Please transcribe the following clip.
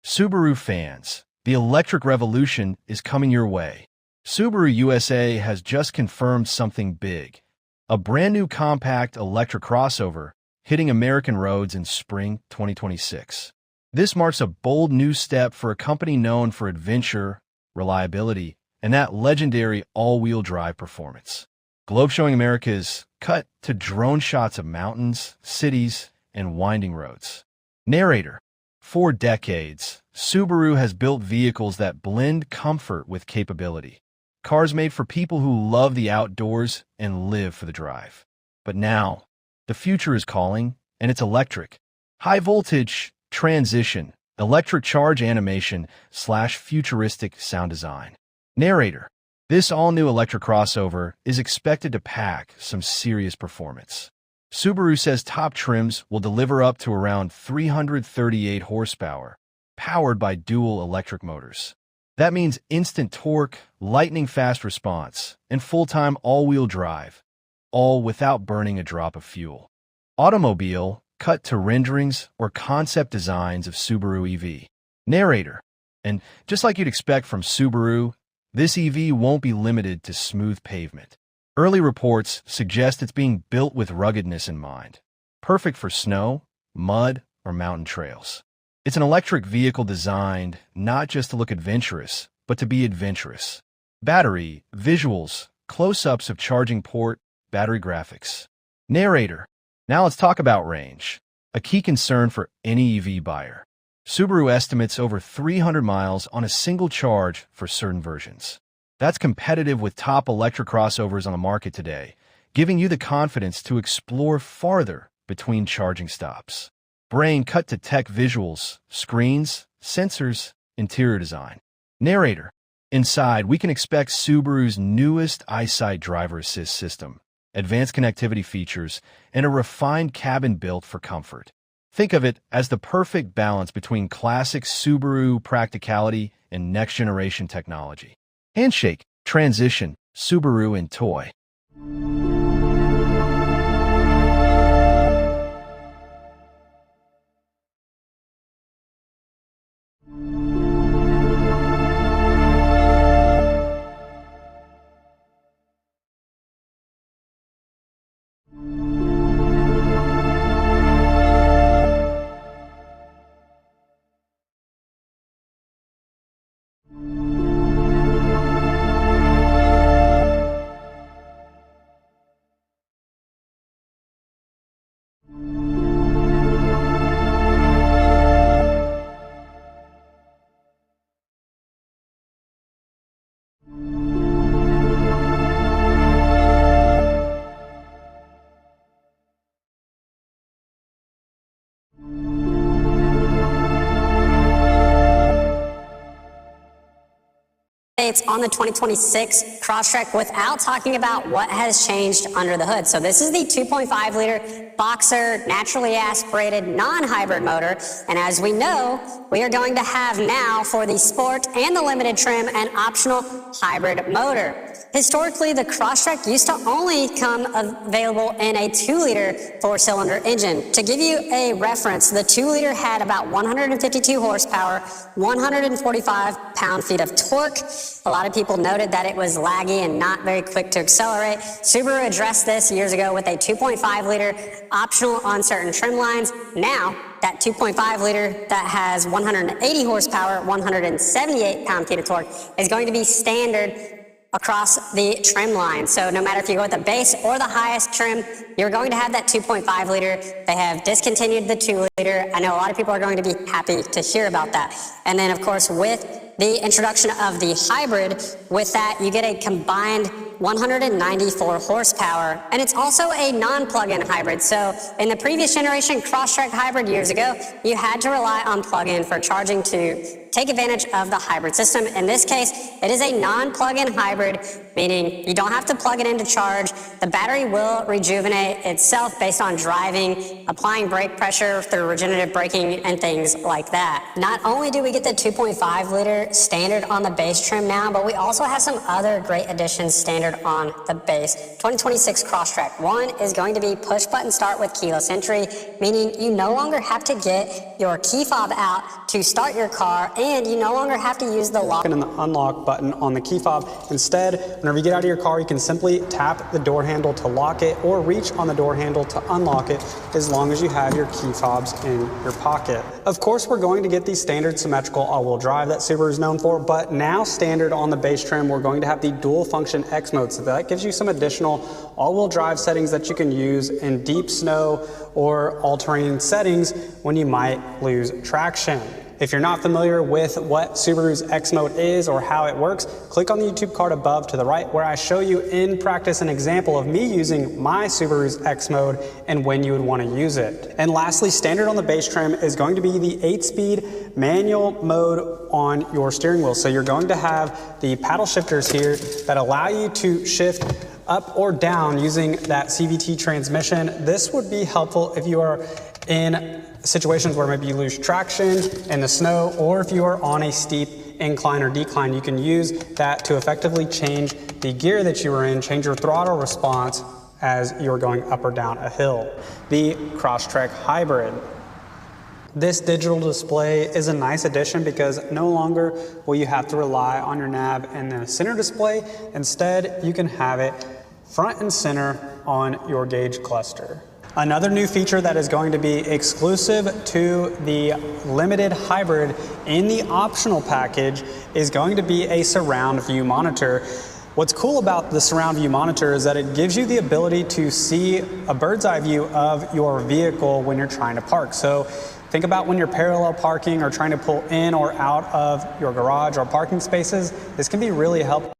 Subaru fans, the electric revolution is coming your way. Subaru USA has just confirmed something big. A brand new compact electric crossover hitting American roads in spring 2026. This marks a bold new step for a company known for adventure, reliability, and that legendary all-wheel drive performance. Globe showing America's cut to drone shots of mountains, cities, and winding roads. Narrator. For decades, Subaru has built vehicles that blend comfort with capability. Cars made for people who love the outdoors and live for the drive. But now, the future is calling, and it's electric. High voltage, transition, electric charge animation / futuristic sound design. Narrator. This all-new electric crossover is expected to pack some serious performance. Subaru says top trims will deliver up to around 338 horsepower, powered by dual electric motors. That means instant torque, lightning-fast response, and full-time all-wheel drive, all without burning a drop of fuel. Automobile, cut to renderings or concept designs of Subaru EV. Narrator. And just like you'd expect from Subaru, this EV won't be limited to smooth pavement. Early reports suggest it's being built with ruggedness in mind, perfect for snow, mud, or mountain trails. It's an electric vehicle designed not just to look adventurous, but to be adventurous. Battery, visuals, close-ups of charging port, battery graphics. Narrator. Now let's talk about range, a key concern for any EV buyer. Subaru estimates over 300 miles on a single charge for certain versions. That's competitive with top electric crossovers on the market today, giving you the confidence to explore farther between charging stops. Brain cut to tech visuals, screens, sensors, interior design. Narrator. Inside, we can expect Subaru's newest EyeSight driver assist system, advanced connectivity features, and a refined cabin built for comfort. Think of it as the perfect balance between classic Subaru practicality and next-generation technology. Handshake, transition, Subaru in toy. On the 2026 Crosstrek without talking about what has changed under the hood. So this is the 2.5 liter boxer, naturally aspirated, non-hybrid motor. And as we know, we are going to have now for the sport and the limited trim an optional hybrid motor. Historically, the Crosstrek used to only come available in a 2-liter 4-cylinder engine. To give you a reference, the 2-liter had about 152 horsepower, 145 pound-feet of torque. A lot of people noted that it was laggy and not very quick to accelerate. Subaru addressed this years ago with a 2.5-liter optional on certain trim lines. Now, that 2.5-liter that has 180 horsepower, 178 pound-feet of torque is going to be standard across the trim line. So no matter if you go with the base or the highest trim, you're going to have that 2.5 liter. They have discontinued the 2 liter. I know a lot of people are going to be happy to hear about that. And then of course with the introduction of the hybrid, with that you get a combined 194 horsepower, and it's also a non-plug-in hybrid. So in the previous generation Crosstrek hybrid years ago, you had to rely on plug-in for charging to take advantage of the hybrid system. In this case, it is a non-plug-in hybrid, meaning you don't have to plug it in to charge. The battery will rejuvenate itself based on driving, applying brake pressure through regenerative braking and things like that. Not only do we get the 2.5 liter standard on the base trim now, but we also have some other great additions standard standard on the base 2026 Crosstrek. One is going to be push button start with keyless entry, meaning you no longer have to get your key fob out to start your car, and you no longer have to use the lock and the unlock button on the key fob. Instead, whenever you get out of your car, you can simply tap the door handle to lock it or reach on the door handle to unlock it, as long as you have your key fobs in your pocket. Of course, we're going to get the standard symmetrical all-wheel drive that Subaru is known for, but now standard on the base trim, we're going to have the dual function X mode. So that gives you some additional all-wheel drive settings that you can use in deep snow or all-terrain settings when you might lose traction. If you're not familiar with what Subaru's X mode is or how it works, click on the YouTube card above to the right, where I show you in practice an example of me using my Subaru's X mode and when you would want to use it. And lastly, standard on the base trim is going to be the 8-speed manual mode on your steering wheel. So you're going to have the paddle shifters here that allow you to shift up or down using that CVT transmission. This would be helpful if you are in situations where maybe you lose traction in the snow, or if you are on a steep incline or decline. You can use that to effectively change the gear that you are in, change your throttle response as you're going up or down a hill. The Crosstrek Hybrid. This digital display is a nice addition because no longer will you have to rely on your nav and the center display. Instead, you can have it front and center on your gauge cluster. Another new feature that is going to be exclusive to the limited hybrid in the optional package is going to be a surround view monitor. What's cool about the surround view monitor is that it gives you the ability to see a bird's eye view of your vehicle when you're trying to park. So think about when you're parallel parking or trying to pull in or out of your garage or parking spaces. This can be really helpful.